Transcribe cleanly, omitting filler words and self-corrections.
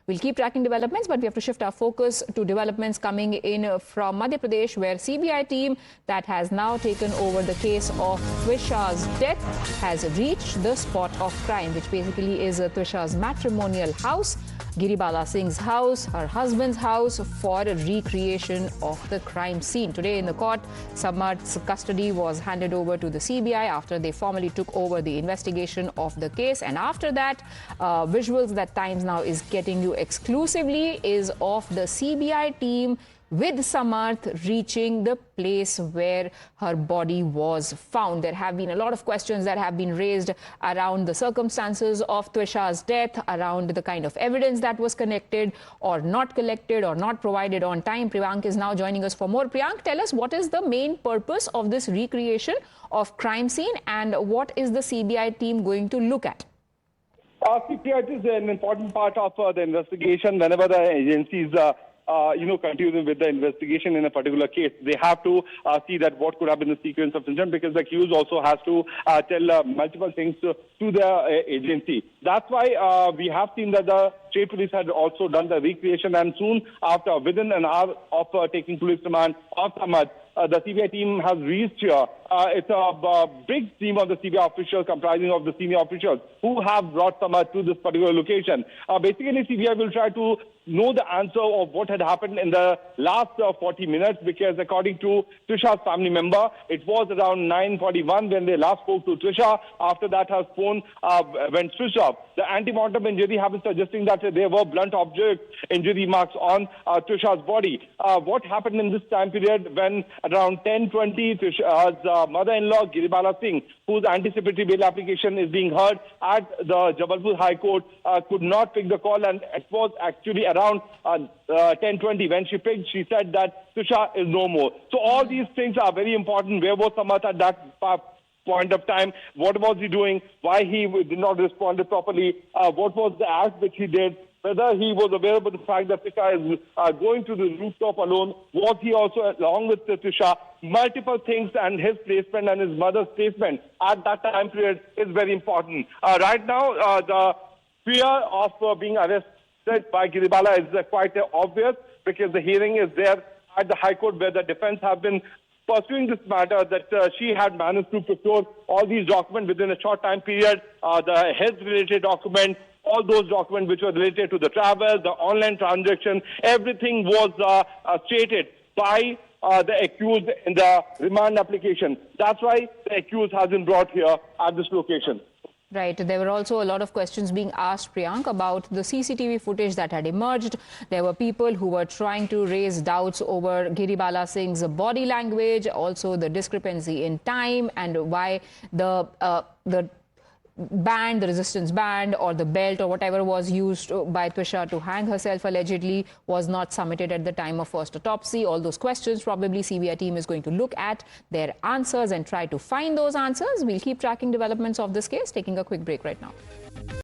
We'll keep tracking developments, but we have to shift our focus to developments coming in from Madhya Pradesh, where CBI team that has now taken over the case of Twisha's death has reached the spot of crime, which basically is Twisha's matrimonial house, Giribala Singh's house, her husband's house, for a recreation of the crime scene. Today in the court, Samarth's custody was handed over to the CBI after they formally took over the investigation of the case. And after that, visuals that Times Now is getting you exclusively is of the CBI team with Samarth reaching the place where her body was found. There have been a lot of questions that have been raised around the circumstances of Twisha's death, around the kind of evidence that was connected or not collected or not provided on time. Priyank is now joining us for more. Priyank, tell us, what is the main purpose of this recreation of crime scene and what is the CBI team going to look at? CBI is an important part of the investigation. Whenever the agencies continue with the investigation in a particular case, they have to see that what could have been the sequence of incident, because the accused also has to tell multiple things to the agency. That's why we have seen that the state police had also done the recreation, and soon after, within an hour of taking police remand of Samarth, the CBI team has reached here. It's a big team of the CBI officials comprising of the senior officials who have brought Samarth to this particular location. Basically, CBI will try to know the answer of what had happened in the last 40 minutes, because according to Twisha's family member, it was around 9:41 when they last spoke to Twisha. After that, her phone went switched off. The anti-mortem injury have been suggesting that there were blunt object injury marks on Twisha's body. What happened in this time period when around 10:20, Twisha's mother-in-law, Giribala Singh, whose anticipatory bail application is being heard at the Jabalpur High Court, could not pick the call, and it was actually around 10:20 when she picked. She said that Twisha is no more. So all these things are very important. Where was Samarth at that point of time? What was he doing? Why he did not respond properly? What was the act which he did? Whether he was aware of the fact that Twisha is going to the rooftop alone. Was he also along with Twisha? Multiple things, and his placement and his mother's placement at that time period is very important. Right now, the fear of being arrested by Giribala is quite obvious, because the hearing is there at the High Court, where the defense have been pursuing this matter, that she had managed to procure all these documents within a short time period, the health-related documents, all those documents which were related to the travel, the online transaction, everything was stated by the accused in the remand application. That's why the accused has been brought here at this location. Right. There were also a lot of questions being asked, Priyank, about the CCTV footage that had emerged. There were people who were trying to raise doubts over Giribala Singh's body language, also the discrepancy in time, and why the band, the resistance band or the belt or whatever was used by Twisha to hang herself allegedly was not submitted at the time of first autopsy. All those questions, probably CBI team is going to look at their answers and try to find those answers. We'll keep tracking developments of this case, taking a quick break right now.